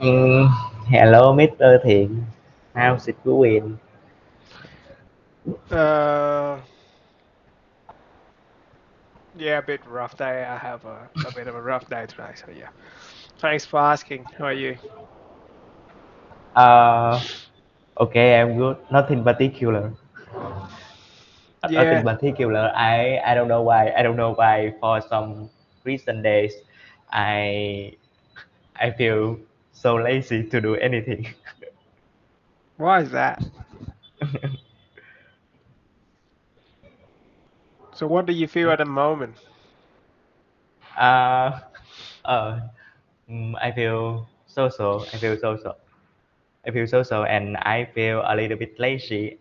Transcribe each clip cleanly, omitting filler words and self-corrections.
Mm, Hello, Mr. Thiện. How's it going? Uh, yeah, a bit rough day. I have a bit of a rough day today, so yeah. Thanks for asking. How are you? Uh, okay, I'm good. Nothing particular. Nothing Yeah, particular. I don't know why. I don't know why. For some recent days, I I feel so lazy to do anything. why is that? So what do you feel at the moment? uh, uh, I feel so. I feel so. I feel so, and I feel a little bit lazy,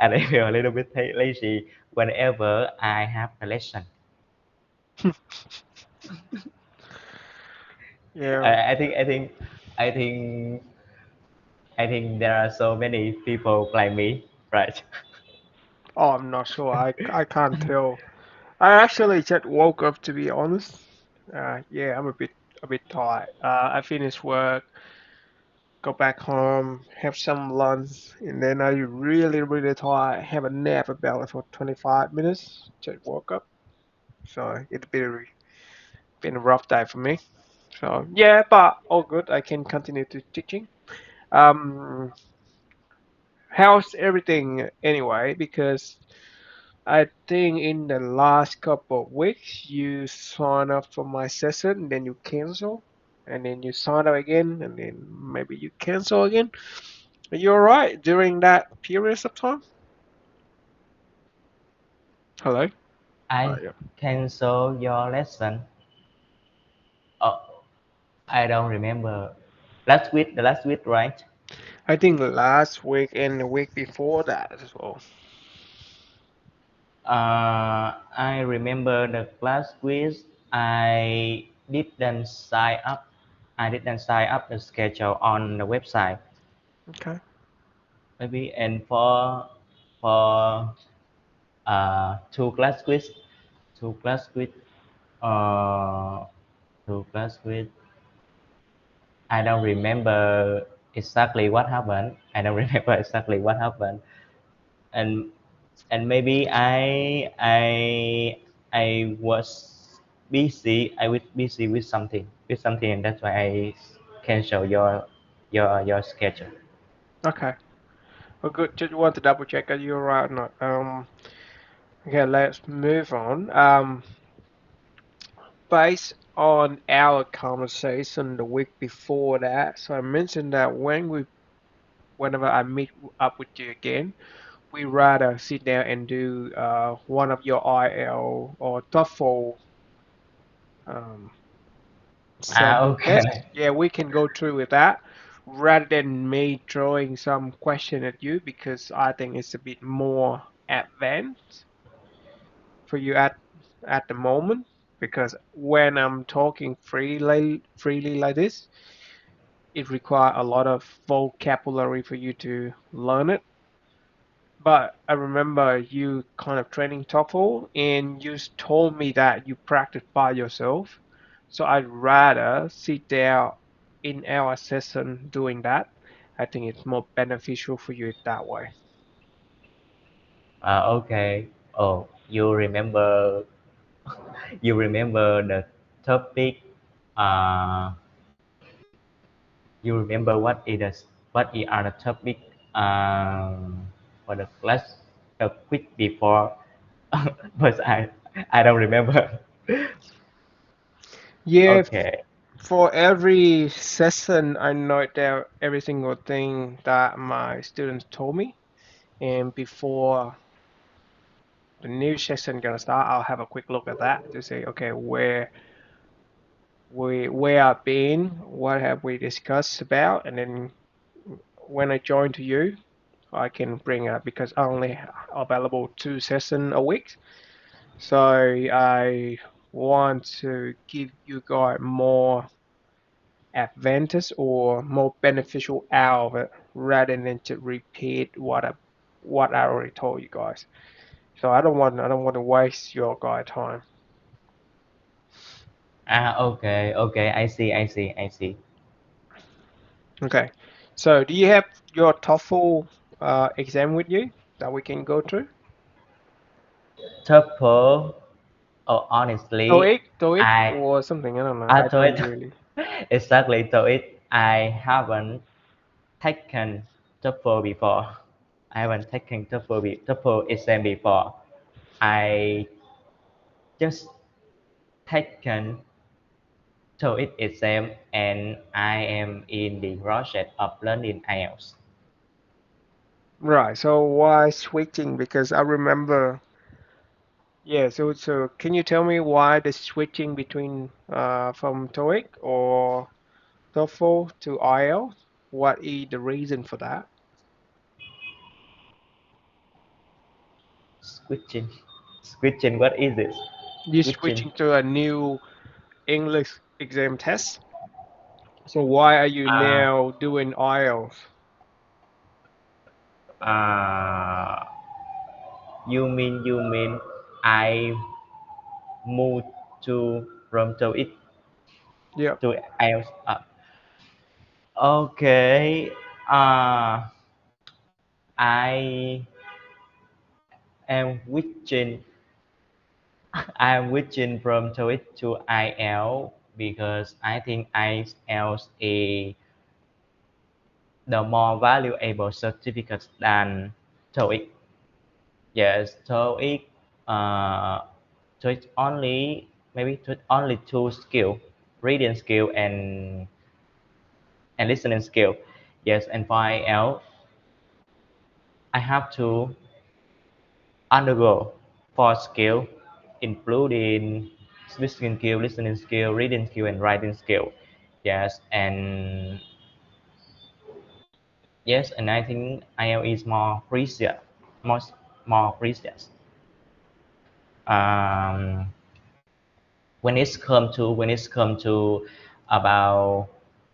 and I feel a little bit lazy whenever I have a lesson. Yeah. I think there are so many people like me, right? Oh, I'm not sure. I can't tell. I actually just woke up to be honest. Yeah, I'm a bit tired. I finished work, go back home, have some lunch, and then I really tired. Have a nap about for 25 minutes. Just woke up. So been a rough day for me. So yeah, but all good. I can continue to teaching. Um, how's everything anyway? Because I think in the last couple of weeks you sign up for my session, then you cancel, and then you sign up again, and then maybe you cancel again. Are you alright during that period of time? Hello. Oh I yeah. cancel your lesson. Oh, I don't remember. The last week, right? I think last week and the week before that as well. I remember the class quiz. I didn't sign up. I didn't sign up the schedule on the website. Okay. Maybe and for two class quiz, two class quiz, uh, two class quiz. I don't remember exactly what happened. I don't remember exactly what happened, and maybe I was busy. I was busy with something, and that's why I cancel your schedule. Okay. Well, good. Just want to double check that you're right or not. Okay, let's move on. Based on our conversation the week before that, so I mentioned that whenever I meet up with you again, we rather sit down and do one of your IL or TOEFL um, sample tests. Okay. Yeah, we can go through with that rather than me throwing some question at you because I think it's a bit more advanced for you at the moment because when I'm talking freely like this, it requires a lot of vocabulary for you to learn it. But I remember you kind of training TOEFL and you told me that you practice by yourself. So I'd rather sit there in our session doing that. I think it's more beneficial for you that way. Okay. Oh, you remember the topic. Uh, you remember what are the topic for the class the quick before, but I don't remember. Yeah, Okay. for every session, I note down every single thing that my students told me. And before the new session gonna start, I'll have a quick look at that to say, okay, where I've been, what have we discussed about, and then when I join to you, I can bring it up because I only available two sessions a week. So I want to give you guys more advantage or more beneficial out of it rather than to repeat what I already told you guys. So I don't want to waste your guys' time. Okay. I see. Okay. So do you have your TOEFL exam with you that we can go through? TOEFL, oh, honestly, TOEIC I or something? I don't know. I I TOEIC don't really. exactly TOEIC. I haven't taken TOEFL before. I haven't taken TOEFL exam before. I just taken TOEIC exam and I am in the process of learning IELTS. Right. So why switching? Because I remember. Yeah. So can you tell me why the switching between from TOEIC or TOEFL to IELTS? What is the reason for that? Switching, switching. What is this? You Switching. switching to a new English exam test. So why are you Uh, now doing IELTS? uh, you mean I moved to from TOEIC Yeah. to IELTS. Okay. Uh, I am switching. I am switching from TOEIC to IELTS because I think IELTS is the more valuable certificate than TOEIC. Yes, TOEIC. Uh, TOEIC only maybe TOEIC only two skill, reading skill and listening skill. Yes, and for IELTS, I have to undergo four skill, including listening skill, reading skill, and writing skill. Yes, and yes, and I think IELTS is more precious, more more precious. Um, when it's come to about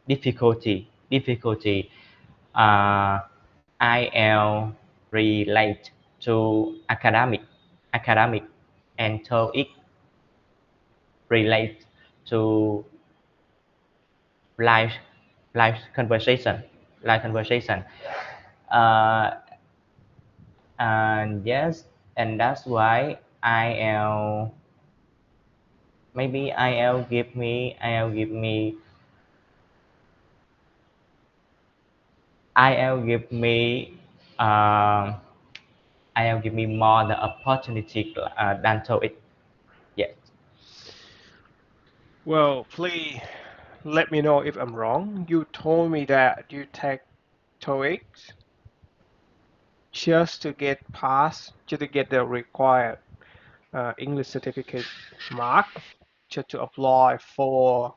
difficulty, uh, IL relate to academic and TOEIC relate to live live conversation live conversation uh, and yes, and that's why IL maybe IL give me um, IL give me more the opportunity than TOEIC. Yes. Well, please let me know if I'm wrong. You told me that you take TOEIC just to get passed, just to get the required English certificate mark, just to apply for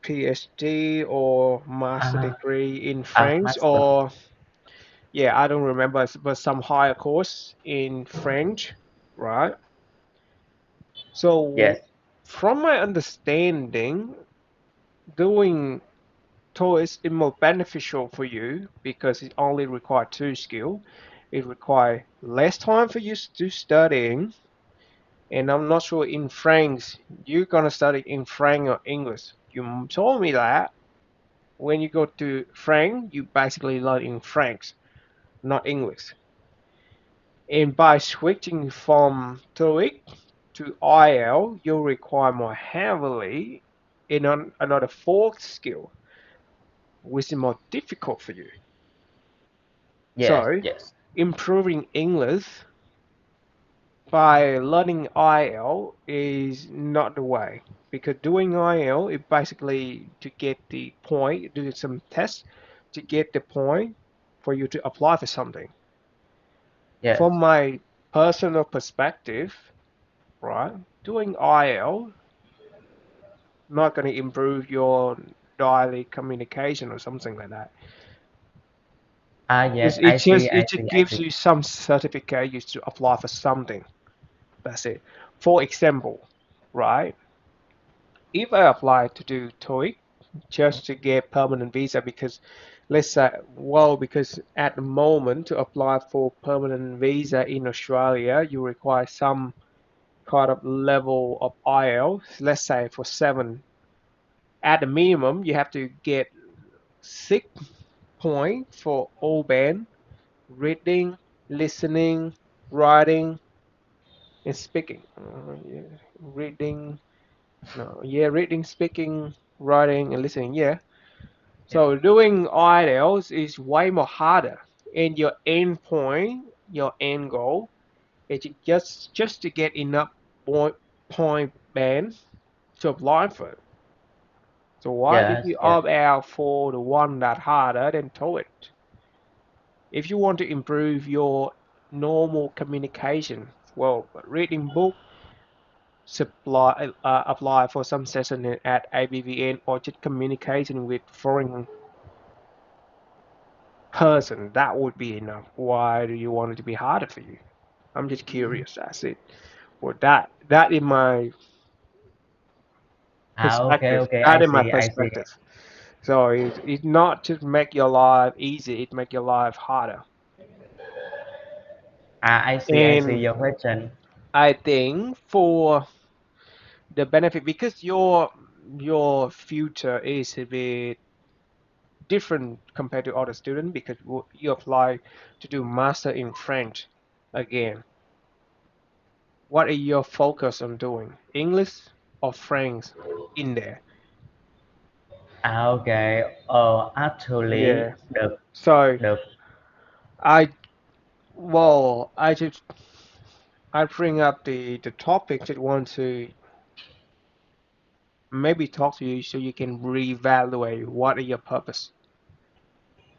PhD or master Uh, degree in French, master. or yeah, I don't remember, but some higher course in French, right? So, Yes. from my understanding, doing TOEIC is more beneficial for you because it only requires two skills. It requires less time for you to studying, and I'm not sure in French you're gonna study in French or English. You told me that when you go to French, you basically learn in French, not English. And by switching from TOEIC to IL, you'll require more heavily in another fourth skill, which is more difficult for you. Yes. So, Yes. improving English by learning IL is not the way. Because doing IL is basically to get the point, do some tests to get the point for you to apply for something. Yes. From my personal perspective, right, doing IL not going to improve your daily communication or something like that. Yes. It just I it just see. I gives see. you some certificate you to apply for something. That's it. For example, right? If I apply to do TOEIC just to get permanent visa, because let's say, well, because at the moment to apply for permanent visa in Australia, you require some kind of level of IELTS. Let's say for seven, at the minimum, you have to get 6 point for all band: reading, listening, writing, and speaking. Yeah. Reading, no, yeah, reading, speaking, writing, and listening. Yeah. Yeah. So doing IELTS is way more harder, and your end point, your end goal, is just to get enough point band to apply for it. So why did Yes. you Yes. opt out for the one that harder than TOEIC? If you want to improve your normal communication, well, reading book, apply for some session at ABVN, or just communication with foreign person, that would be enough. Why do you want it to be harder for you? I'm just curious. That's it. Well, that in my Okay. perspective. Okay. That I in my see. I see. perspective. So it's not just make your life easy. It make your life harder. I see. I see And your question. I think for the benefit, because your future is a bit different compared to other students, because you apply to do master in French again. What are your focus on doing? English or French in there? Okay. Oh, Yeah. actually, So the I well I bring up the topic that want to maybe talk to you so you can reevaluate what are your purpose.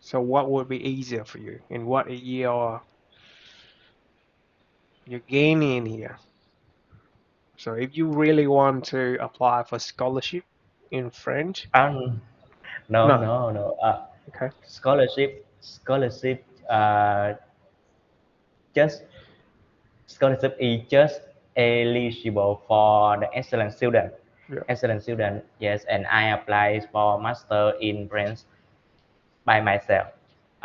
So what would be easier for you and what are you're gaining here. So if you really want to apply for scholarship in French, no, no, no, no. okay, Scholarship. Just scholarship is just eligible for the excellent student. yeah, Excellent student. Yes, and I applied for master in French by myself.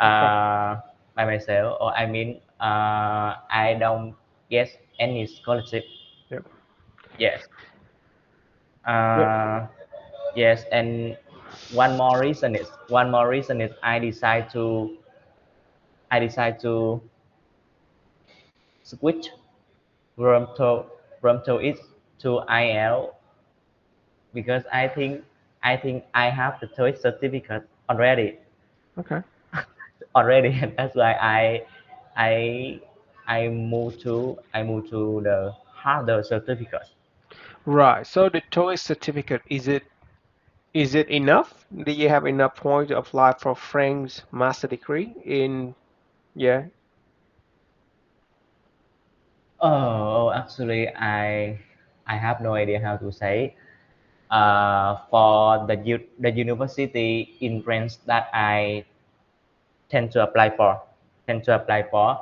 okay, Uh, by myself, or I mean, I don't get any scholarship. yeah, Yes. yeah, Uh, yes, and one more reason is I decide to switch from TOEIC to IELTS because I think I have the TOEIC certificate already. okay. And that's why I I moved to the harder certificate. Right. So the TOEIC certificate, is it enough? Do you have enough points to apply for French master degree in, yeah, Actually, I have no idea how to say. For the university in France that I tend to apply for, tend to apply for,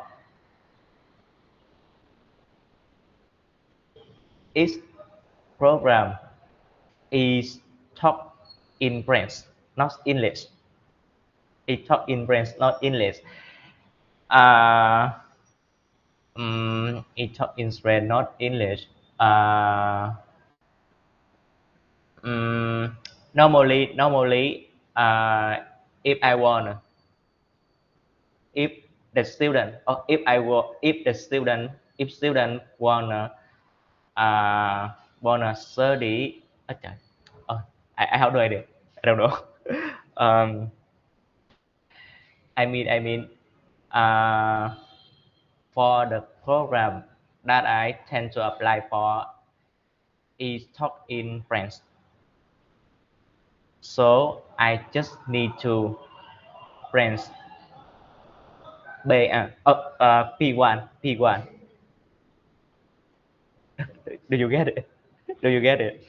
each program is taught in French, not English. It taught in French, not English. Uh, it taught in French, not English. Uh, mm, normally, if I want, if the student, or if student wanna study, okay, oh, I have no idea. I don't know. um, I mean, uh, for the program that I tend to apply for is taught in French. So I just need to French P1 P1. Do you get it? Do you get it?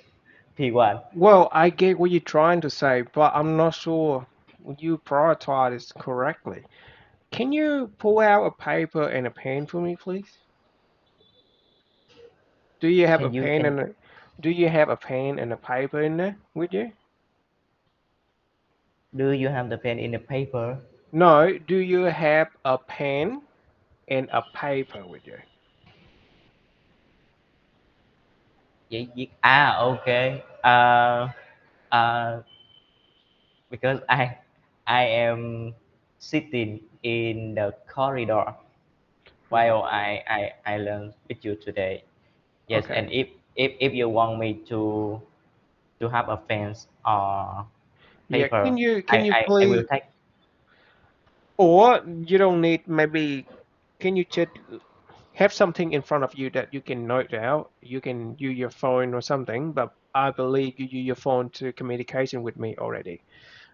P1. well, I get what you're trying to say, but I'm not sure you prioritize this correctly. Can you pull out a paper and a pen for me, please? Do you have a Can you pen can and a, do you have a pen and a paper in there with you? do you have the pen in the paper? No, do you have a pen and a paper with you? Okay. Uh, because I am sitting in the corridor while I learn with you today. Yes, Okay. and if you want me to have a fence or Yeah. paper, Can you I will please, take. or you don't need, maybe can you just have something in front of you that you can note down? You can use your phone or something, but I believe you use your phone to communication with me already.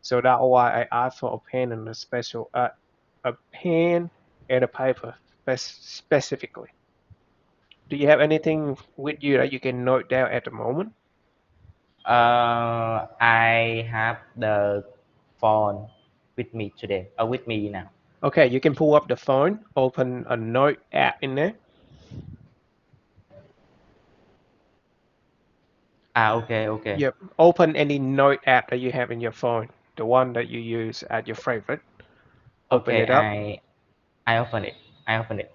So that's why I asked for a pen and a pen and a paper specifically. Do you have anything with you that you can note down at the moment? I have the phone with me today. With me now. Okay, you can pull up the phone, open a note app in there. Okay, okay, Yep, open any note app that you have in your phone, the one that you use at your favorite. Open okay. it up. I open it. I open it.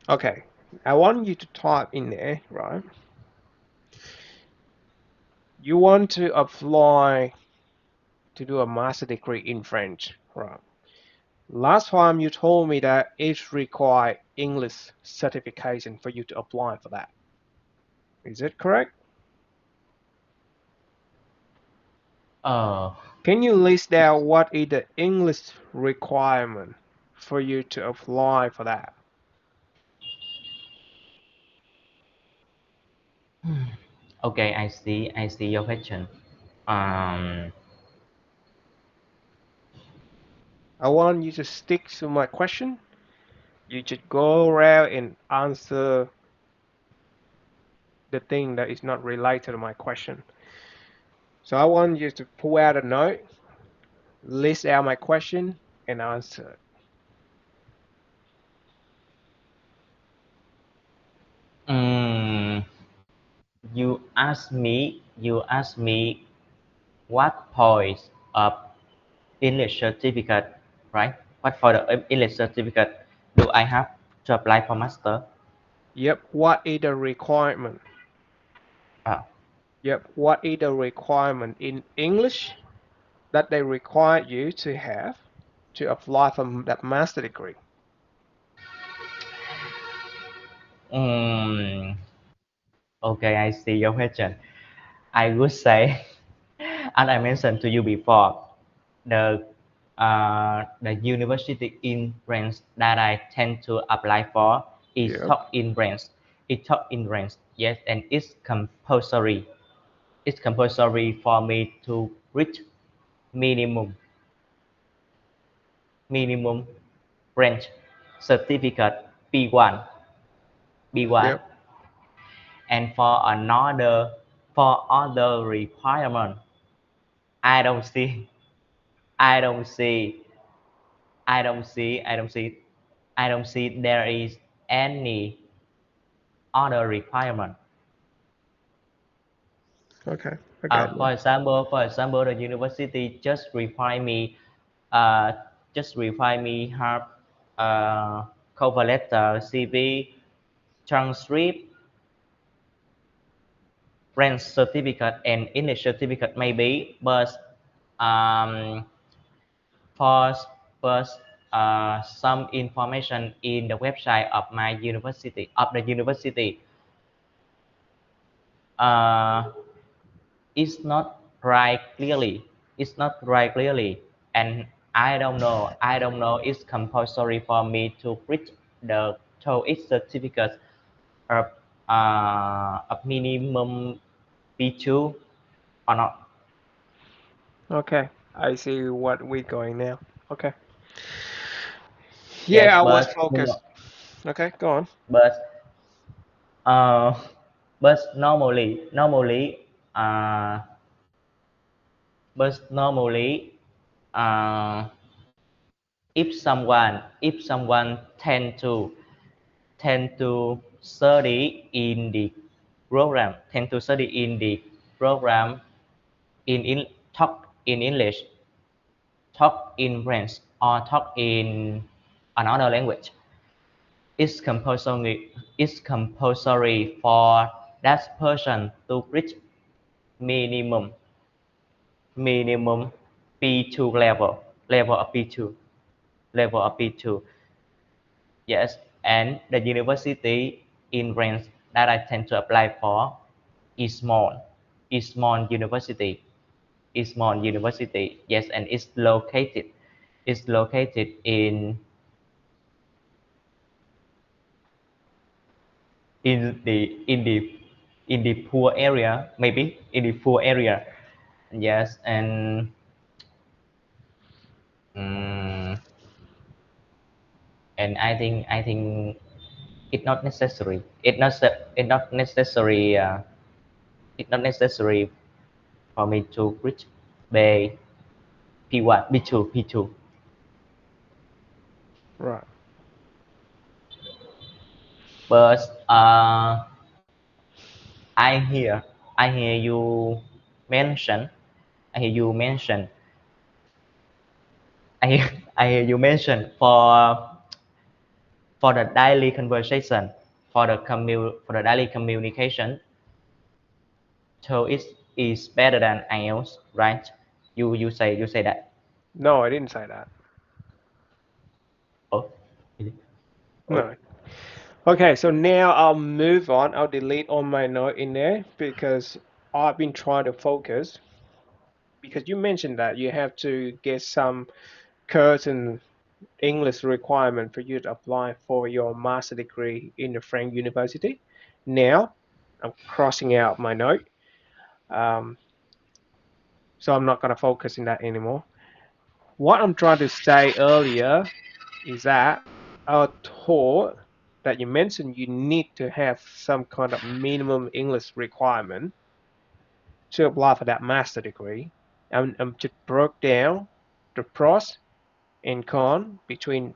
Okay, I want you to type in there, right? You want to apply to do a master degree in French, right? Last time you told me that it requires English certification for you to apply for that. Is it correct? Uh, Can you list down what is the English requirement for you to apply for that? okay. I see your question. Um, I want you to stick to my question. You just go around and answer the thing that is not related to my question. So I want you to pull out a note, list out my question, and answer it. mm, you ask me what points of English certificate, right? What for the English certificate do I have to apply for master? Yep, what is the requirement? Uh, Yep, what is the requirement in English that they require you to have to apply for that master degree? mm, okay, I see your question. I would say, as I mentioned to you before, the the university in France that I tend to apply for is Yep, taught in France. It's taught in France, yes, and it's compulsory. It's compulsory for me to reach minimum minimum French certificate B1 B1, yep. and for other requirement, I don't see I don't see I don't see I don't see I don't see there is any other requirement. Okay, I got you. For example, the university uh, just require me have cover letter, CV, transcript, French certificate, and English certificate maybe, but um, for first some information in the website of my university of the university uh, it's not right clearly. It's not right clearly, and I don't know. It's compulsory for me to print the TOEIC certificate of of minimum B2 or not. Okay, I see what we're going now. Okay. Yes, Yeah, I was focused. Okay, go on. but uh, but uh, normally uh, if someone tend to study in the tend to study in the program in talk in English, talk in French, or talk in another language. It's compulsory for that person to reach minimum minimum B2 level. level of B2, level of B2. Yes, and the university in range that I tend to apply for is small, University, Eastmont University. Yes, and it's located in the in the in the poor area, maybe in the poor area. Yes, and um, I think it's not necessary. It's not necessary. It's not necessary for me to reach B P1, B2, P2. Right. But I hear I hear you mention I hear you mention I hear, I hear you mention for the daily conversation, for the daily communication, so it is better than IELTS, right? You say that. No, I didn't say that. Oh, oh, No. Okay, so now I'll move on. I'll delete all my note in there because I've been trying to focus. Because you mentioned that you have to get some certain English requirement for you to apply for your master degree in the French University. Now I'm crossing out my note, um, so I'm not going to focus in that anymore. What I'm trying to say earlier is that I was taught that you mentioned you need to have some kind of minimum English requirement to apply for that master degree. I'm just broke down the pros and cons between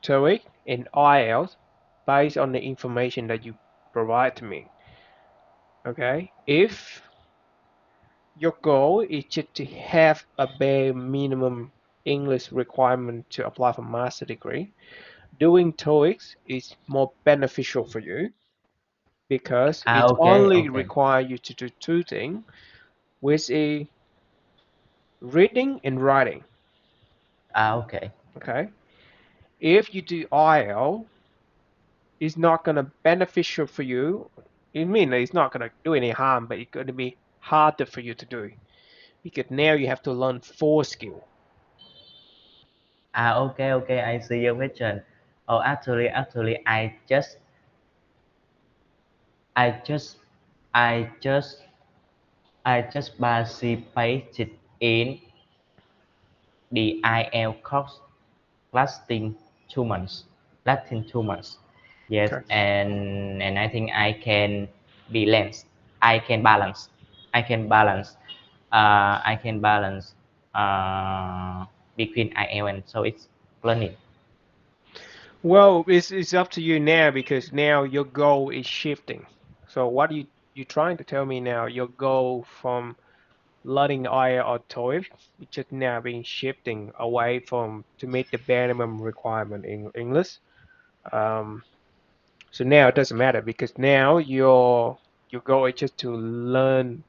TOEIC and IELTS based on the information that you provide to me. Okay, if your goal is just to have a bare minimum English requirement to apply for master degree, doing TOEIC is more beneficial for you because it okay, only okay. requires you to do two things, which is reading and writing. Okay. Okay, if you do IELTS, it's not gonna beneficial for you. It means it's not gonna do any harm, but it's gonna be harder for you to do because now you have to learn four skill. Okay, okay. I see your question. Oh, actually, I just, I just, I just participated in the IL course lasting 2 months, lasting 2 months. Yes, Okay. and I think I can balance. I can balance. I can balance. I can balance between IL and so it's learning. Well, it's up to you now because now your goal is shifting. So what you trying to tell me now? Your goal from learning IELTS or TOEIC, it's just now being shifting away from to meet the bare minimum requirement in English. Um, so now it doesn't matter because now your goal is just to learn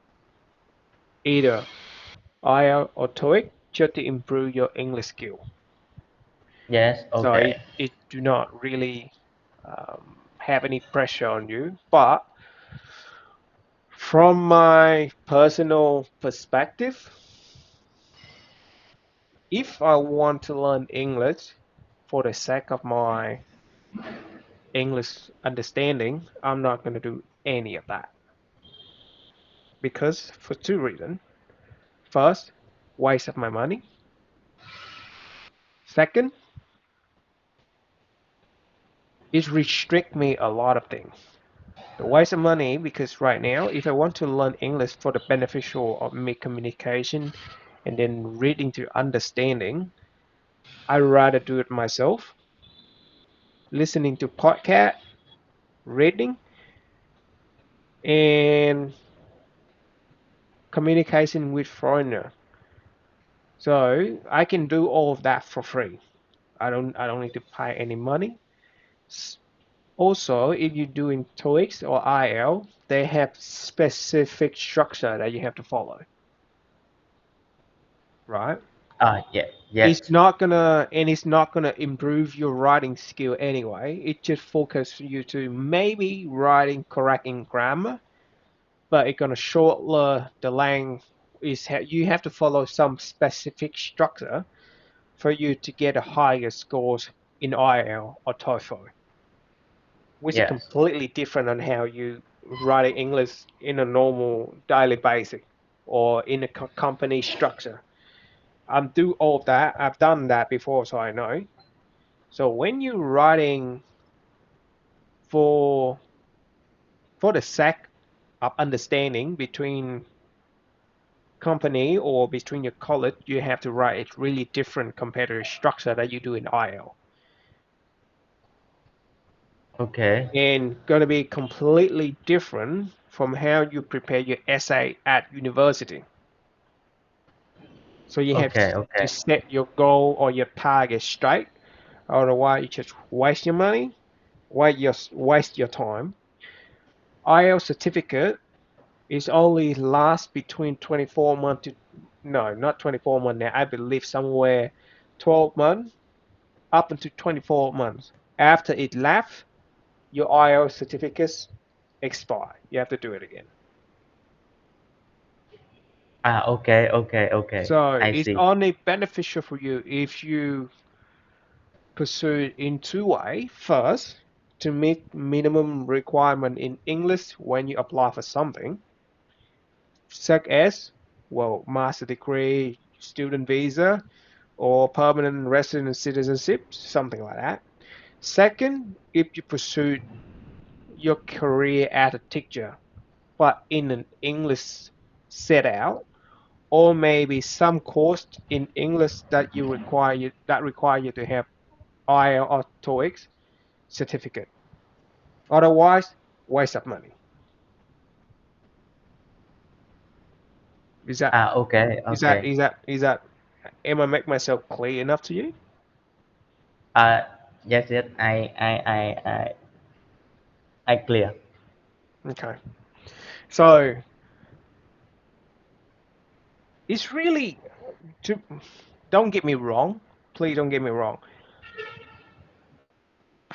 either IELTS or TOEIC just to improve your English skill. Yes. So Okay. it do not really have any pressure on you. But from my personal perspective, if I want to learn English for the sake of my English understanding, I'm not going to do any of that because for two reasons. First, waste of my money. Second, it restrict me a lot of things. The waste of money because right now, if I want to learn English for the beneficial of me communication and then reading to understanding, I'd rather do it myself, listening to podcast, reading, and communication with foreigner. So I can do all of that for free. I don't need to pay any money. Also, if you're doing TOEIC or IELTS, they have specific structure that you have to follow, right? Yeah, It's yes. not gonna and it's not gonna improve your writing skill anyway. It just focus you to maybe writing correct in grammar, but it's gonna shorten the length. You have to follow some specific structure for you to get a higher scores in IELTS or TOEFL, which is Yes. completely different on how you write English in a normal daily basis or in a company structure. I'm do all of that. I've done that before, so I know. So when you're writing for the sake of understanding between company or between your college, you have to write it really different compared to the structure that you do in IELTS. Okay. And going to be completely different from how you prepare your essay at university. So you have Okay. to Okay. set your goal or your target straight. Otherwise, you just waste your money, waste your time. IELTS certificate is only last between 24 months to no, not 24 months now. I believe somewhere 12 months up until 24 months. After it left, your IELTS certificates expire. You have to do it again. Okay. Okay. Okay. So I it's see. only beneficial for you if you pursue in two ways. First, to meet minimum requirement in English when you apply for something, such as, well, master degree, student visa, or permanent resident citizenship, something like that. Second, if you pursue your career as a teacher, but in an English set out, or maybe some course in English that require you to have IELTS or TOEIC certificate. Otherwise, waste of money. Is that Okay. is that Okay. is that is that am I make myself clear enough to you? Uh, yes. Yes. I clear. Okay. So it's really to don't get me wrong. Please don't get me wrong.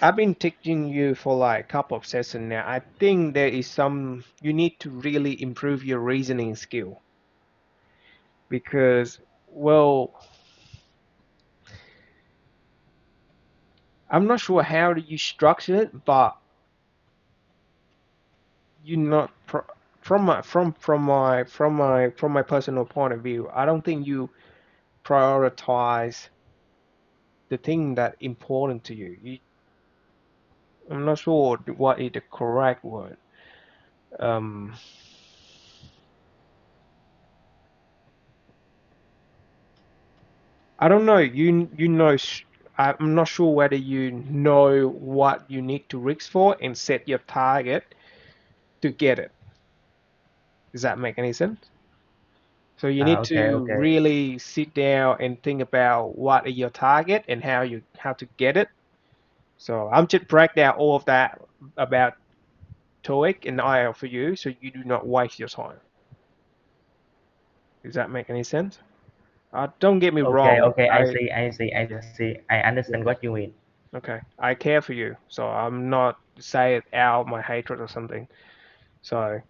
I've been teaching you for like a couple of sessions now. I think there is some you need to really improve your reasoning skill because well, I'm not sure how do you structure it, but you not from my personal point of view, I don't think you prioritize the thing that important to you. I'm not sure what is the correct word. Um, I don't know. You know. I'm not sure whether you know what you need to risk for and set your target to get it. Does that make any sense? So you need Okay. to Okay. really sit down and think about what is your target and how to get it. So I'm just break down all of that about TOEIC and IELTS for you, so you do not waste your time. Does that make any sense? Don't get me Okay. wrong. Okay. I see. I see. I just see. I understand Yeah. what you mean. Okay. I care for you, so I'm not say it out my hatred or something. So,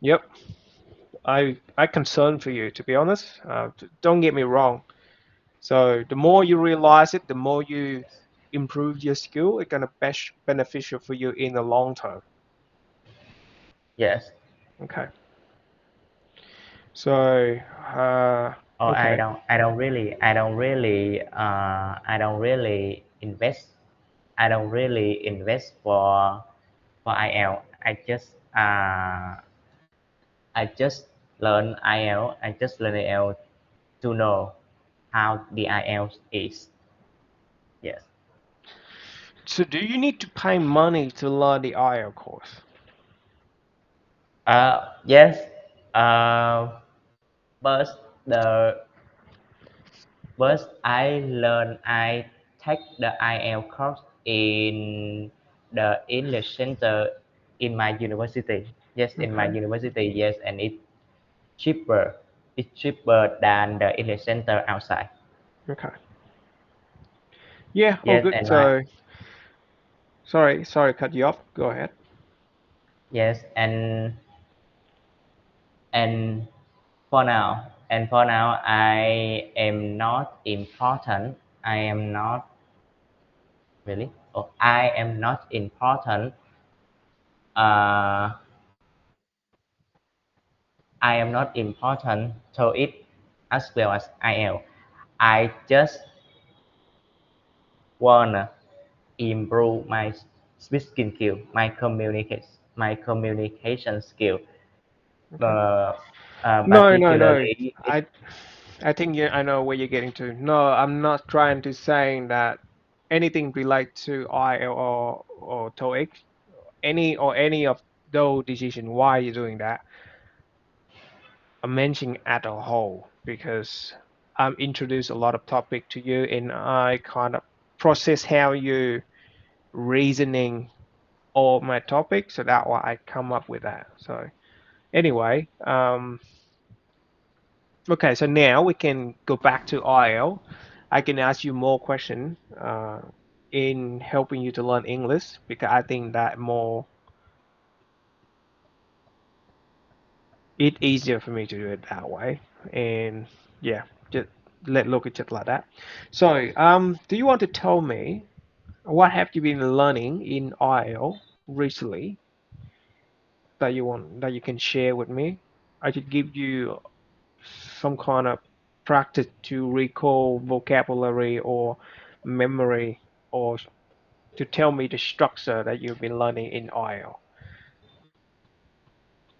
yep. I concern for you, to be honest. Don't get me wrong. So the more you realize it, the more you improve your skill. It's gonna be beneficial for you in the long term. Yes. Okay. So, Or okay. I don't really invest. I don't really invest for IELTS. I just learn IELTS. I just learn IELTS to know how the IELTS is. Yes. So do you need to pay money to learn the IELTS course? Yes. Uh, but the but I take the IELTS course in the English center in my university. Yes, in my Okay. university. Yes, and cheaper. It's cheaper than the English center outside. Okay. Yeah, all Yes, good. and my So, sorry, cut you off. Go ahead. yes, and for now, I am not important. I am not really. Oh, I am not important. Uh, I am not important to it as well as I am. I just wanna improve my speaking skill, my communication skill, Okay. No, no, no. particularly it. I think I know where you're getting to. No, I'm not trying to saying that anything related to IELTS or TOEIC, any of those decisions. Why you're doing that? I'm mentioning at a whole because I'm introduced a lot of topic to you and I kind of process how you reasoning all my topics, so that's why I come up with that. So anyway, okay, so now we can go back to IELTS. I can ask you more question in helping you to learn English because I think that more it easier for me to do it that way. And yeah, just let look at it like that. So, do you want to tell me what have you been learning in IELTS recently that you can share with me? I could give you some kind of practice to recall vocabulary or memory or to tell me the structure that you've been learning in IELTS.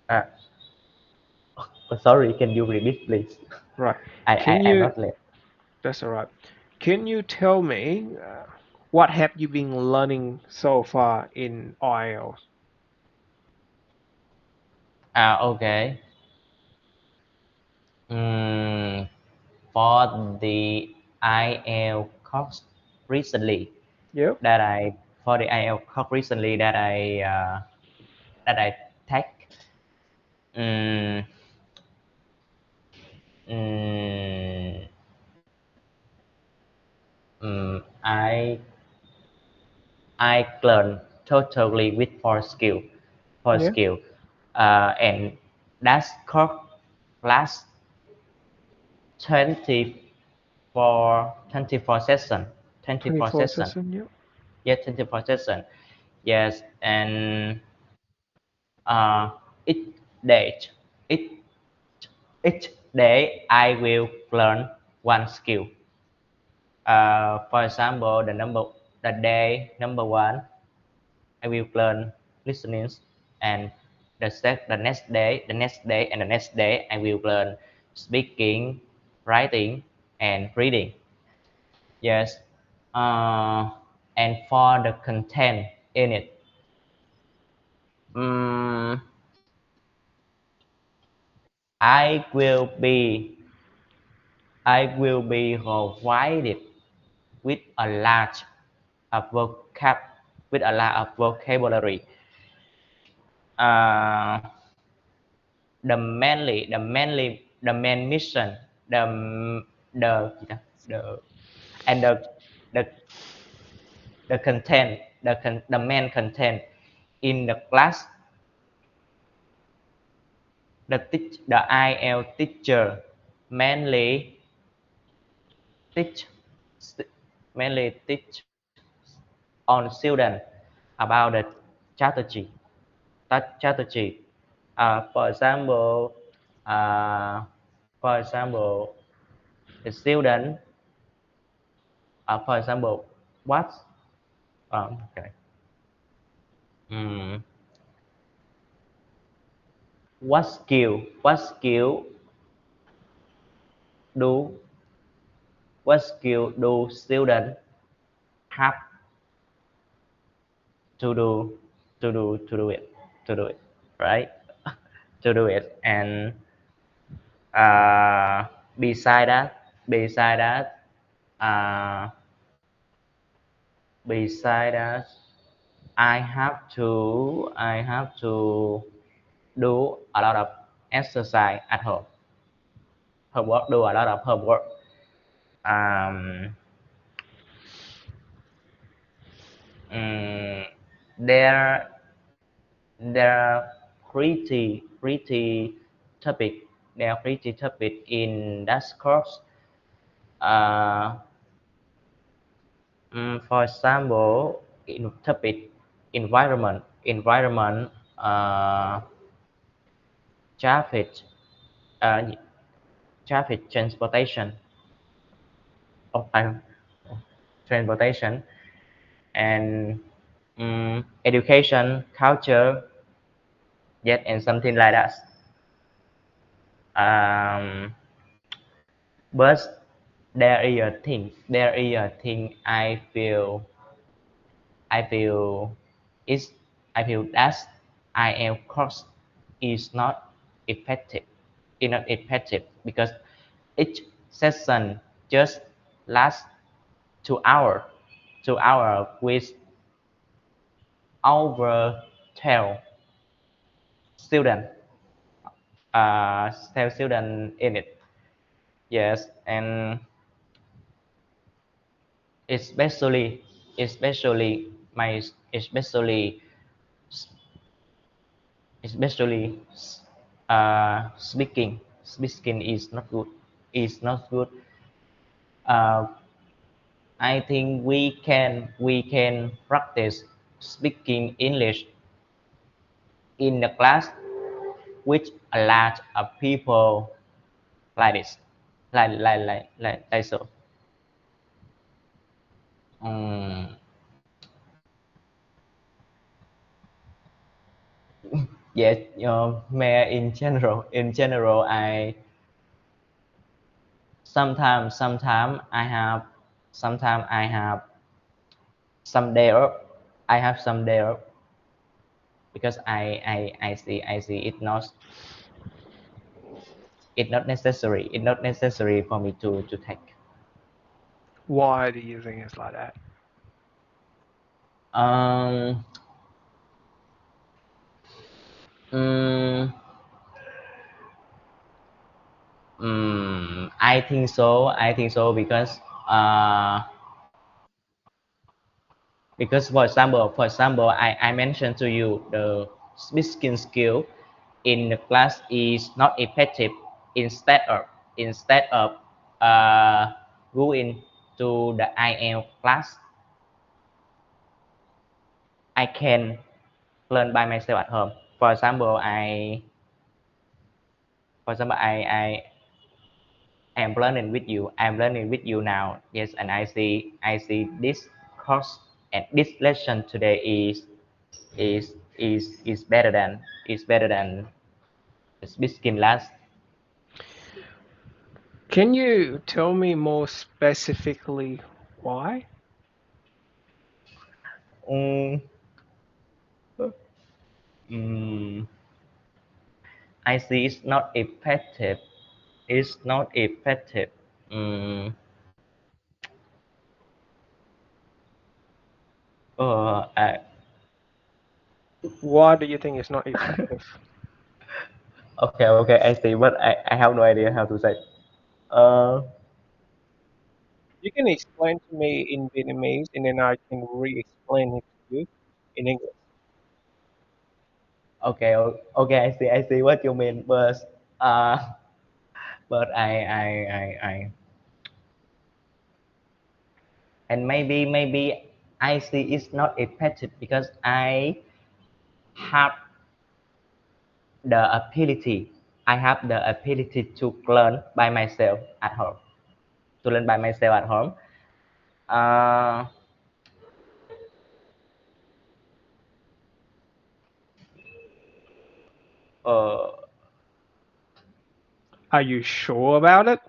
Uh, Sorry, can you repeat, please? Right. I Can am you, not late. that's all right. Can you tell me what have you been learning so far in IELTS? Okay. Mm, for the IELTS course recently Yep. that I for the IELTS course recently that I take. Mm, mm, I learn totally with four Yeah. skill, and that's course last 24 session, 24 24 session. session. Yep. Yeah, 24 session. Yes, and uh, each day, each each day I will learn one skill. For example, the day number one, I will learn listening, and the next day, I will learn speaking, writing, and reading. Yes, uh, and for the content in it, um, I will be I will be provided with a large of vocab with a lot of vocabulary. Uh, the main mission, the the and the the content the main content in the class. The IELTS teacher mainly teach mainly teach on student about the strategy. That strategy. For example, uh, for example, the student. For example, what? Okay. Mm, what skill do what skill do student have to do to do it right to do it and uh, beside that uh, beside that I have to do a lot of exercise at home, homework, do a lot of homework. um, mm, there there are pretty topic there are pretty topic in that course. uh, for example, in topic environment, traffic, uh, traffic transportation of transportation, and education, culture, yet and something like that. um, but there is a thing I feel is I feel that IELTS course is not effective because each session just lasts 2 hours 2 hours with over 12 students, 12 students in it. Yes, and especially especially my especially especially speaking is not good. uh, I think we can practice speaking English in the class with a lot of people like this, like so. um, yes, may in general, I sometimes I have some day off. I have some day off because I see it not necessary for me to take. Why do you think it's like that? um mm, I think so uh because for example, I mentioned to you the speaking skill in the class is not effective. Instead of uh, going to the IELTS class, I can learn by myself at home. For example, I am learning with you. I'm learning with you now. Yes, and I see this course and this lesson today is better than the speaking last. Can you tell me more specifically why? Mm, mm, I see it's not effective. It's not effective. Mm, I, Why do you think it's not effective? okay, I see, but I have no idea how to say. Uh, You can explain to me in Vietnamese and then I can re-explain it to you in English. okay, okay, I see what you mean, uh, but and maybe I see it's not effective because I have the ability. I have the ability to learn by myself at home. To learn by myself at home. Uh, uh, Are you sure about it?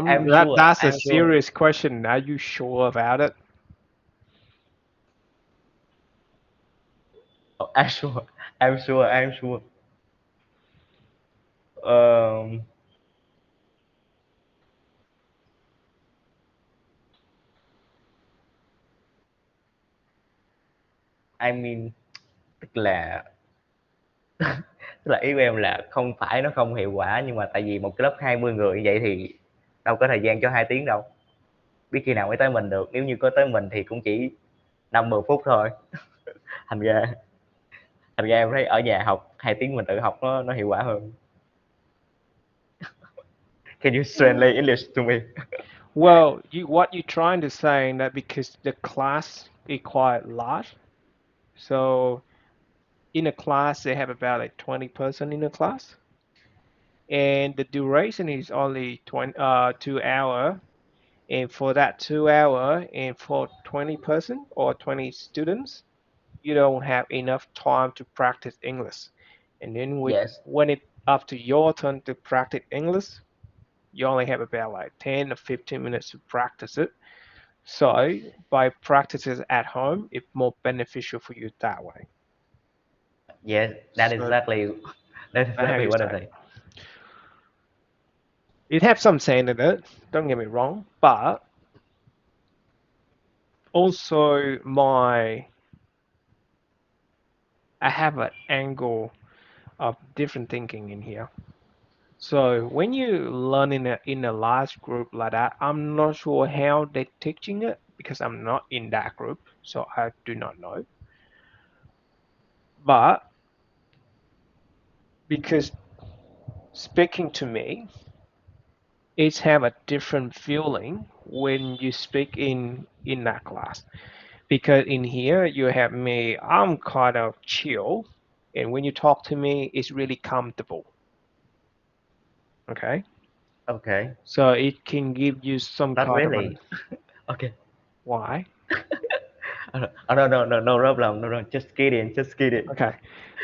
I'm That sure. that's a I'm sure. serious question. Are you sure about it? I'm sure. I'm sure. I'm sure. Um, I mean, tức là Tức là ý của em là không phải nó không hiệu quả, nhưng mà tại vì một cái lớp 20 người như vậy thì đâu có thời gian cho 2 tiếng đâu, biết khi nào mới tới mình được, nếu như có tới mình thì cũng chỉ 5-10 phút thôi. Thành ra em thấy ở nhà học 2 tiếng mình tự học nó hiệu quả hơn. Can you translate English to me? Well, what you're trying to say that because the class is quite large, so in a class they have about like 20 person in a class, and the duration is only 2 hour, and for that 2 hour and for 20 person or 20 students, you don't have enough time to practice English. And then Yes. when it up to your turn to practice English, you only have about like 10 or 15 minutes to practice it. So by practices at home, it's more beneficial for you that way. Yes, So that's that's how exactly you what I'm say. saying. It have some saying in it, don't get me wrong, but also I have an angle of different thinking in here. So when you learn in a large group like that, I'm not sure how they're teaching it because I'm not in that group, so I do not know. But because speaking to me, it's have a different feeling when you speak in that class. Because in here you have me, I'm kind of chill, and when you talk to me, it's really comfortable. Okay, Okay. so it can give you some Not kind of an really. Okay. why. Oh, no, no, no, no problem, no, no, just kidding, just kidding. Okay.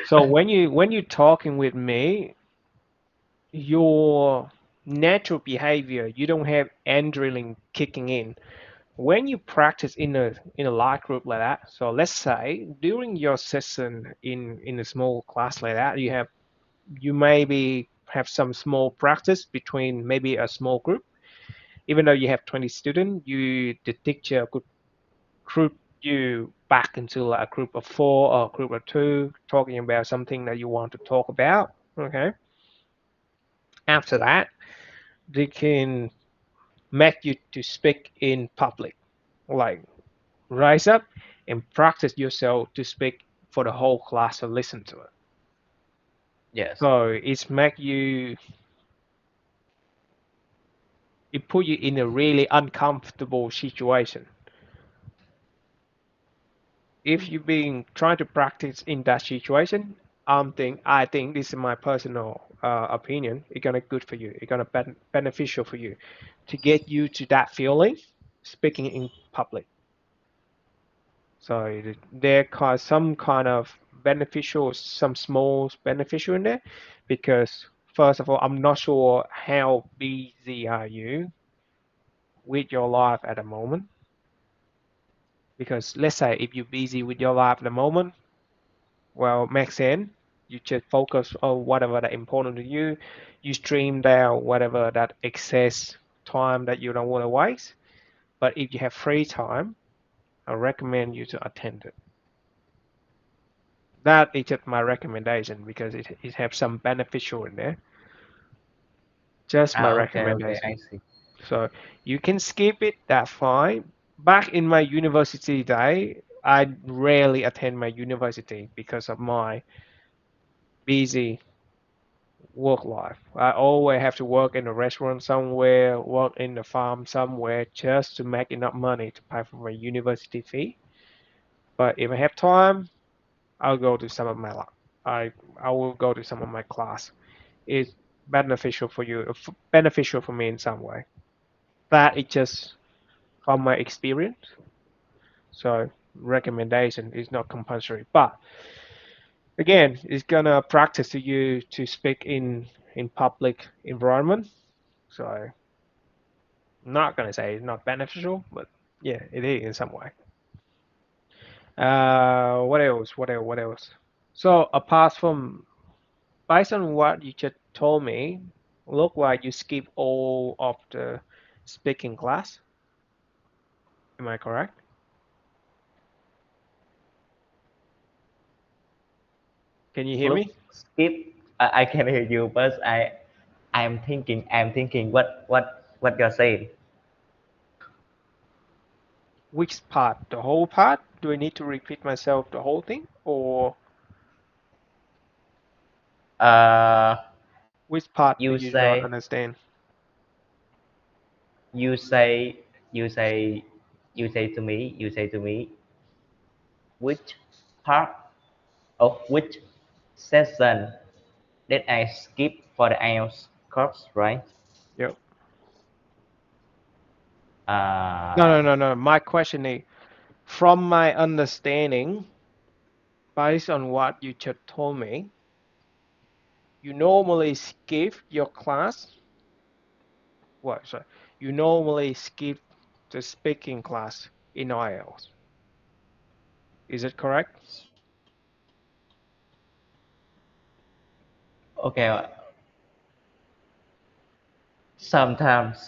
So when you're talking with me, your natural behavior, you don't have adrenaline kicking in. When you practice in a large group like that, so let's say during your session in a small class like that, you maybe have some small practice between maybe a small group. Even though you have 20 students, the teacher could group you back into like a group of four or a group of two, talking about something that you want to talk about. Okay. After that, they can make you to speak in public, like rise up and practice yourself to speak for the whole class to listen to it. Yes. So it put you in a really uncomfortable situation. If you've been trying to practice in that situation, I think this is my personal opinion. It's gonna good for you. It's gonna beneficial for you to get you to that feeling, speaking in public. So there cause some kind of beneficial, some small beneficial in there, because first of all, I'm not sure how busy are you with your life at the moment. Because let's say if you're busy with your life at the moment, well, makes sense. You just focus on whatever that important to you. You stream down whatever that excess time that you don't want to waste. But if you have free time, I recommend you to attend it. That is just my recommendation because it has some beneficial in there. Just my Okay, okay, recommendation. I see. So you can skip it, that's fine. Back in my university day, I rarely attend my university because of my busy work life. I always have to work in a restaurant somewhere, work in the farm somewhere just to make enough money to pay for my university fee. But if I have time, I'll go to some of my I will go to some of my class. It's beneficial for you, beneficial for me in some way. That is just from my experience. So recommendation is not compulsory, but again, it's gonna practice to you to speak in public environment. So I'm not gonna say it's not beneficial, but yeah, it is in some way. What else? What else? What else? So apart from based on what you just told me, look like you skip all of the speaking class. Am I correct? Can you hear Look, me? skip. I can hear you, but I'm thinking what you're saying. Which part? The whole part? Do I need to repeat myself the whole thing? Or Uh, which part do you you not say understand? you say you say you say to me which part of which session did I skip for the IELTS course, right? Yep. No, Uh, no, no, no. My question is, from my understanding, based on what you just told me, you normally skip your class. What? Sorry. You normally skip the speaking class in IELTS. Is it correct? okay. Sometimes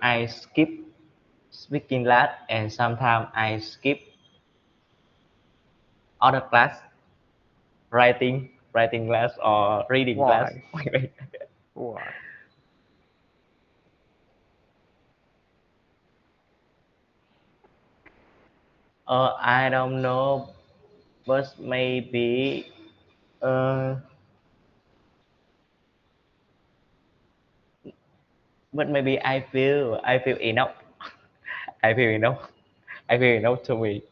I skip speaking class and sometimes I skip other class, writing class or reading class. Why? Why? I don't know, but uh, maybe I feel enough. I feel enough. I feel enough to me.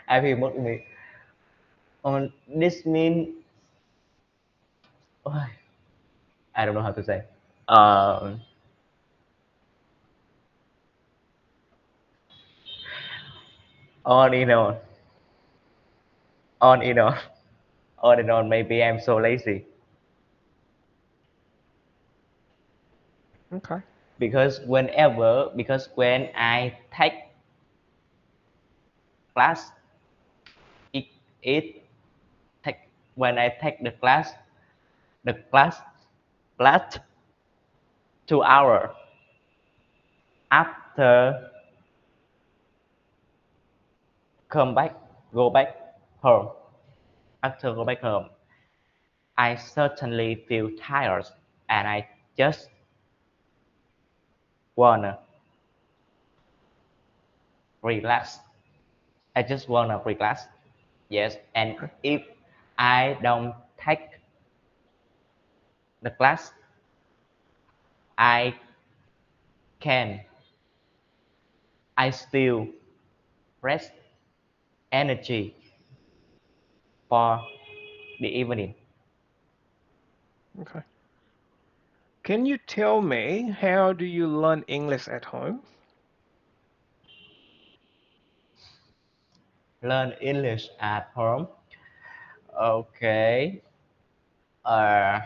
I feel more to me. This mean I don't know how to say. Um, on in on, on in on, on and on. Maybe I'm so lazy Okay. because when I take class, it it take when I take the class last 2 hours after come back go back home after go back home I certainly feel tired and I just wanna relax. I just wanna relax. Yes, and Okay. if I don't take the class, I can I still rest energy for the evening. Okay. Can you tell me how do you learn English at home? Learn English at home. Okay. Uh,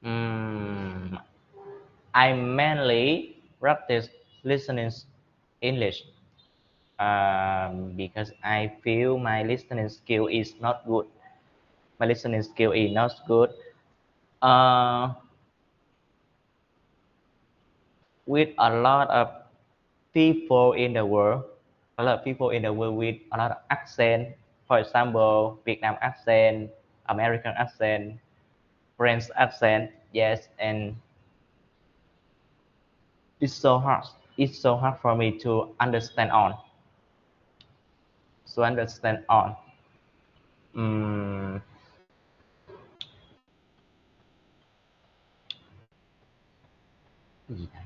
mm, I mainly practice listening English because I feel my listening skill is not good. My listening skill is not good. Uh, with a lot of people in the world, a lot of people in the world with a lot of accent. For example, Vietnam accent, American accent, French accent. Yes, and it's so hard. It's so hard for me to understand on. To understand on. Mm, gì đây?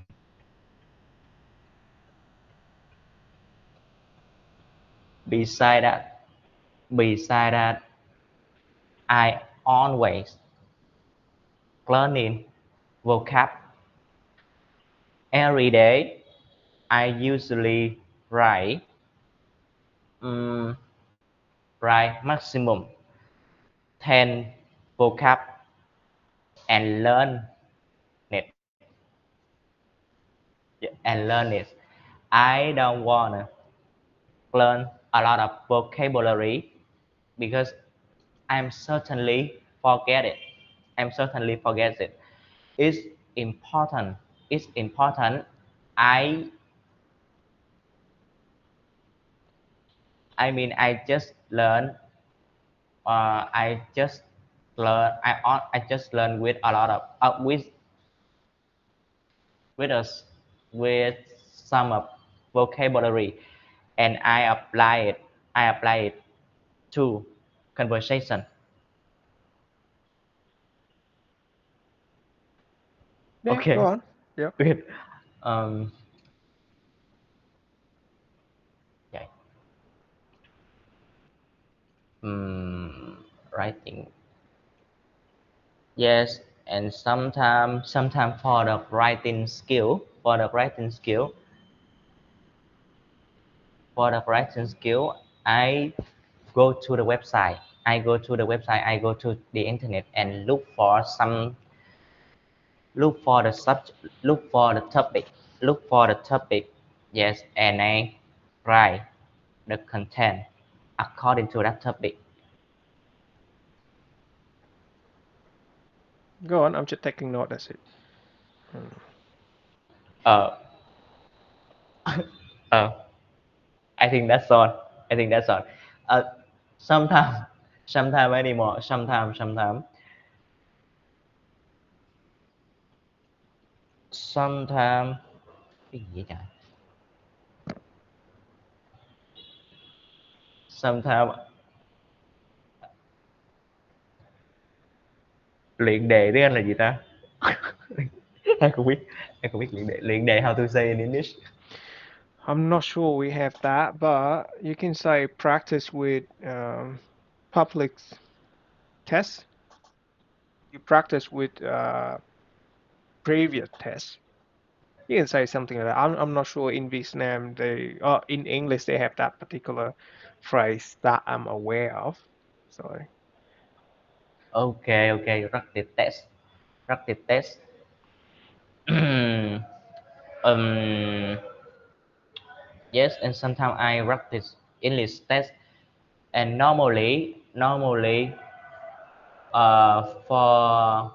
Beside that, beside that, I always learning vocab every day. I usually write um, write maximum 10 vocab and learn it. Yeah, and learn it. I don't wanna learn a lot of vocabulary because I'm certainly forget it. I'm certainly forget it. It's important. It's important. I I mean I just learn I just learn with a lot of with us with some of vocabulary, and I apply it to conversation. Yeah, go Okay. on. Yep. Good. Um, yeah. Mm, writing. Yes, and sometimes for the writing skill, I go to the website. I go to the internet and look for the topic, Yes, and I write the content according to that topic. Go on. I'm just taking note. That's it. Hmm. Uh, uh, I think that's all. I think that's all. Uh, sometimes, sometimes anymore. Sometimes. Cái gì vậy trời? Sometimes luyện đề tiếng Anh là gì ta? Em không biết. Em không biết luyện đề. Luyện đề how to say in English. I'm not sure we have that, but you can say practice with public tests. You practice with previous tests. You can say something like that. I'm not sure in Vietnam in English they have that particular phrase that I'm aware of. Sorry. Okay, okay. Practice test. Practice test. um, yes, and sometimes I practice English test. And normally, for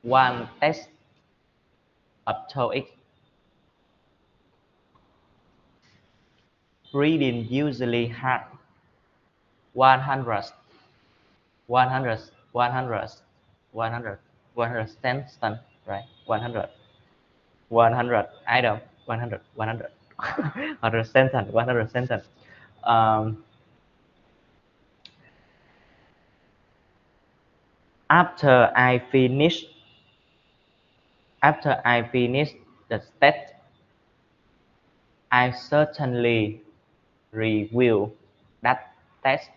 one test of TOEIC, reading usually had 100, 100, 100, 100, 100 sentence, right? 100, 100. I don't. 100, 100, 100 sentence, 100 sentence. Um, after I finish, after I finish the test, I certainly review that test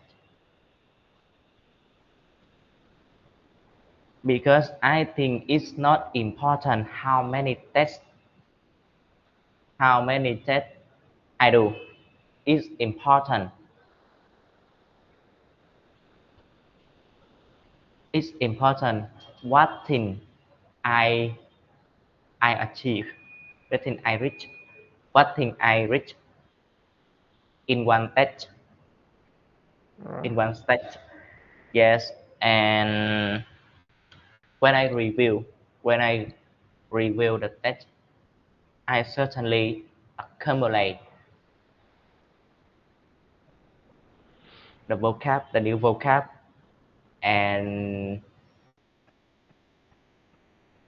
because I think it's not important how many tests I do. It's important. It's important what thing I I achieve, what thing I reach, what thing I reach in one test, Uh, in one stage. Yes, and when I review, when I review the test, I certainly accumulate the new vocab, and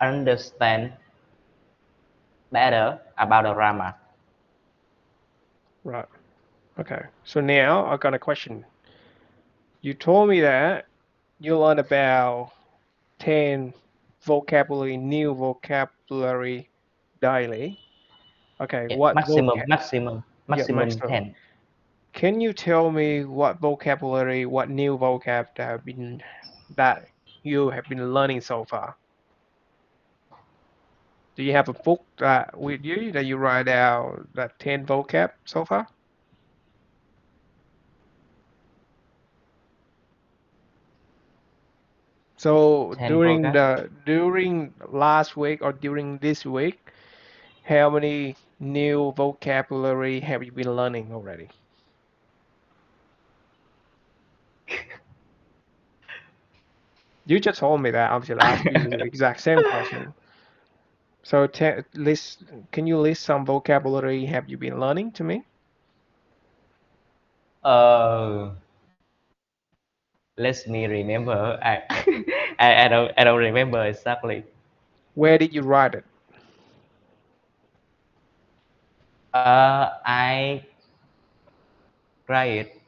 understand better about the grammar. right. Okay. So now I got a question. You told me that you learned about 10 new vocabulary daily. Okay, Yeah, what vocab? Yeah, maximum maximum. 10. Can you tell me what new vocab that you have been learning so far? Do you have a book with you that you write out that 10 vocab so far? So 10 vocab. during last week or during this week, how many new vocabulary have you been learning already? You just told me that. I'm just asking you the exact same question. So can you list some vocabulary have you been learning to me? Ờ, Let me remember. I don't remember exactly. Where did you write it? I write it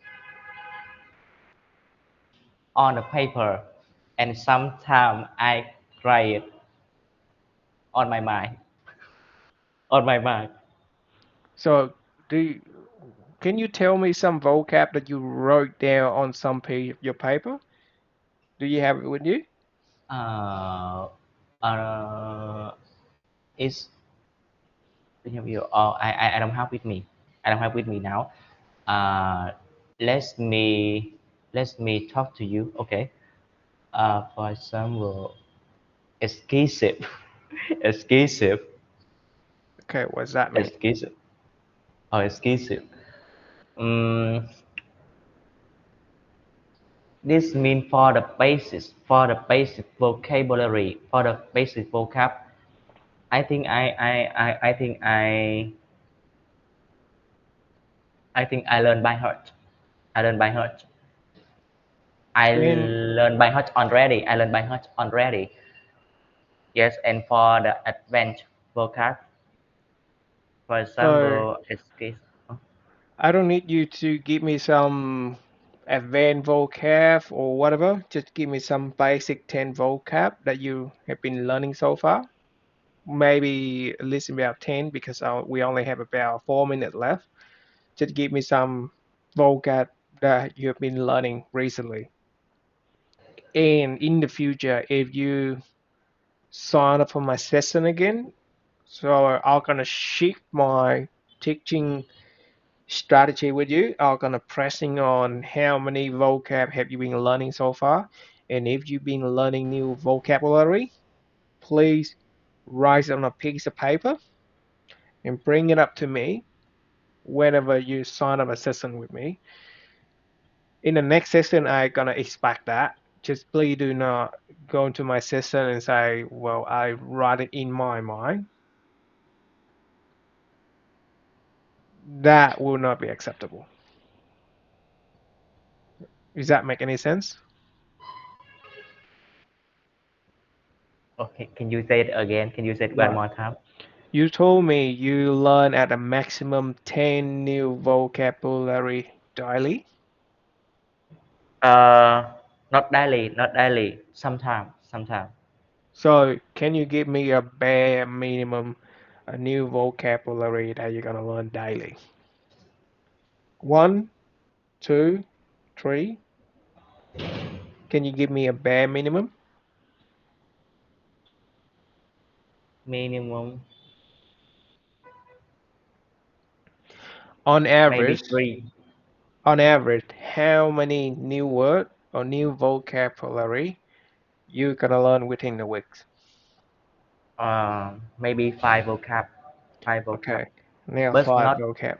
on a paper, and sometimes I write it on my mind. On my mind. So, do you, can you tell me some vocab that you wrote down on some page of your paper? Do you have it with you? Uh, uh, it's you. Oh, I don't have with me. I don't have with me now. Uh, let me let me talk to you. Okay. For example, escape, escape, Okay, what does that mean? escape, or escape. Um, this means for the basic vocabulary, for the basic vocab. I think I learn by heart. I learn by heart. I Can learn by heart already. I learn by heart already. Yes, and for the advanced vocab, for so example, escape. I don't need you to give me some advanced vocab or whatever. Just give me some basic 10 vocab that you have been learning so far. Maybe at least about 10 because we only have about 4 minutes left. Just give me some vocab that you have been learning recently. And in the future, if you sign up for my session again, so I'm gonna shift my teaching strategy with you. I'm gonna pressing on how many vocab have you been learning so far, and if you've been learning new vocabulary, please write it on a piece of paper and bring it up to me whenever you sign up a session with me. In the next session, I'm gonna expect that. Just please do not go into my session and say, "Well, I write it in my mind." That will not be acceptable. Does that make any sense? Okay, can you say it again? Can you say it one No. more time? You told me you learn at a maximum 10 new vocabulary daily. Uh, Not daily, not daily. Sometimes, sometimes. So, can you give me a bare minimum a new vocabulary that you're gonna learn daily? One, two, three. Can you give me a bare minimum? Minimum, On maybe average, three. how many new word or new vocabulary you gonna learn within the week? Maybe five vocab, Okay, now but five not, vocab.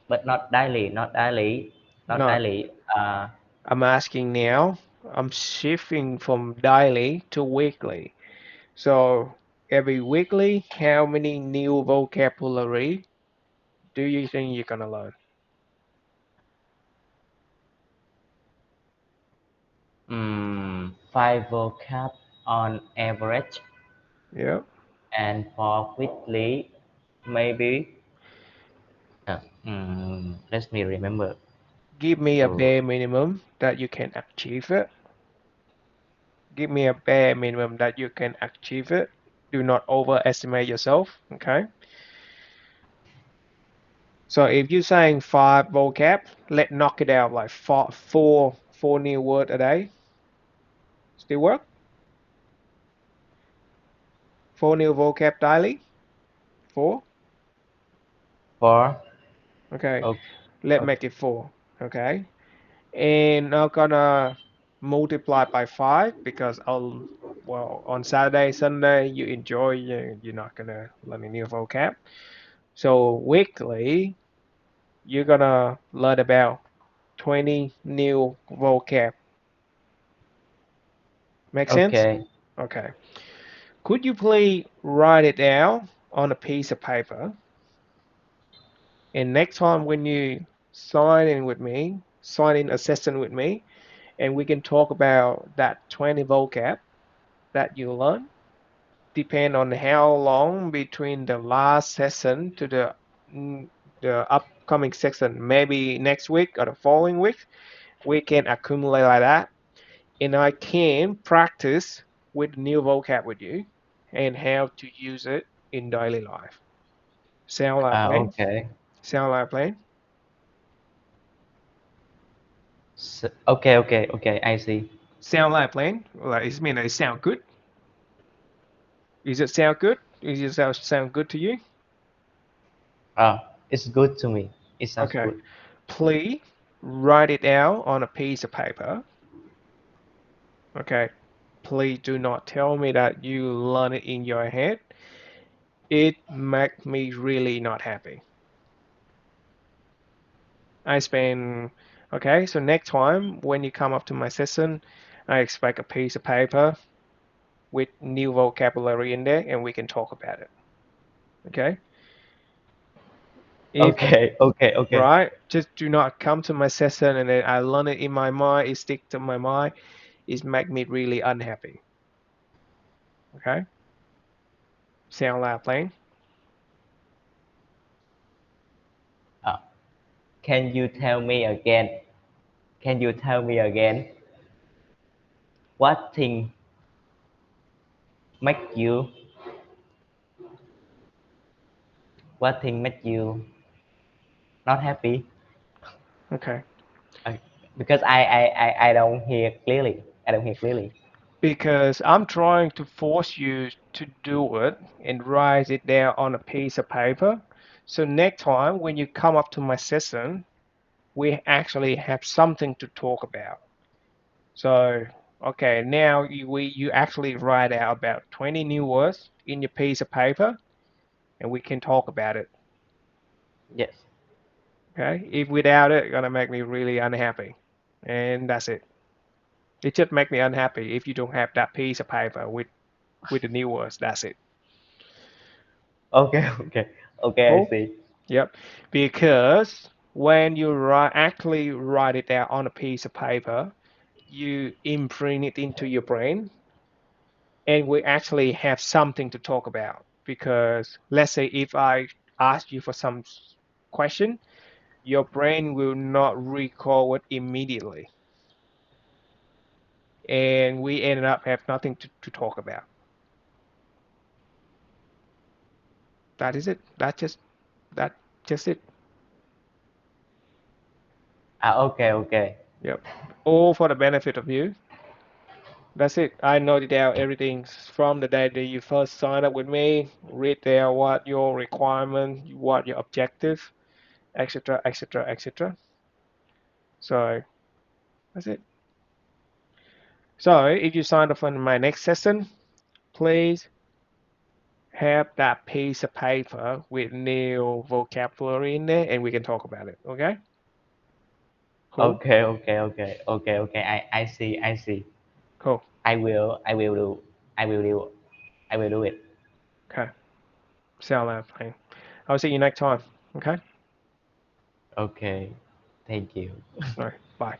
but not daily, not daily, not No, daily. I'm asking now. I'm shifting from daily to weekly. So every weekly, how many new vocabulary do you think you're gonna learn? Five vocab on average, Yeah. and for weekly, maybe. Let me remember. Give me a Oh, bare minimum that you can achieve it. Give me a bare minimum that you can achieve it. Do not overestimate yourself. Okay. So if you're saying five vocab, let's knock it out like four new word a day. Still work? Four new vocab daily? Four? four. Okay. Okay, Let's okay. make it four. Okay. And I'm gonna multiply by five because well, on Saturday, Sunday, you enjoy, you're not gonna learn a new vocab. So weekly, you're gonna learn about 20 new vocab. Make sense? Okay. Okay. Could you please write it down on a piece of paper? And next time when you sign in a session with me, and we can talk about that 20 vocab that you learn. Depend on how long between the last session to the upcoming session, maybe next week or the following week, we can accumulate like that, and I can practice with new vocab with you and how to use it in daily life. Sound like a plan? Okay. Sound like a plan? Okay, okay, okay. I see. Sound like a plan? Like it mean it sound good? Is it sound good? Is it sound good to you? It's good to me. It sounds Okay. good. Please write it down on a piece of paper. Okay. Please do not tell me that you learn it in your head. It makes me really not happy. I spend, okay, so next time when you come up to my session, I expect a piece of paper with new vocabulary in there and we can talk about it. Okay? If, Okay, okay, okay. right, just do not come to my session and then I learn it in my mind, it sticks to my mind, it make me really unhappy. Okay? Sound like a plan? Uh, can you tell me again? Can you tell me again? What thing make you? What thing make you not happy? Okay. Uh, because I don't hear clearly. I don't hear clearly. Because I'm trying to force you to do it and write it down on a piece of paper. So next time when you come up to my session, we actually have something to talk about. So, okay, now you actually write out about 20 new words in your piece of paper and we can talk about it. Yes. Okay? If without it, it's gonna make me really unhappy. And that's it. It just make me unhappy if you don't have that piece of paper with the new words. That's it. Okay, okay, okay. I Cool? see. Yep. Because when you actually write it down on a piece of paper, you imprint it into your brain and we actually have something to talk about. Because let's say if I ask you for some question, your brain will not recall it immediately. And we ended up have nothing to talk about. That is it. That just it. Okay, okay. Yep. All for the benefit of you. That's it. I noted down everything from the day that you first signed up with me, read there what your requirement, what your objective, etc., etc., etc. So that's it. So if you sign up for my next session, please have that piece of paper with new vocabulary in there and we can talk about it. Okay? Cool? Okay, okay, okay, okay, okay. I see, I see. Cool. I will do, I will do, I will do it. Okay. Sound like a plan. I'll see you next time. Okay? Okay, thank you. All right. Bye.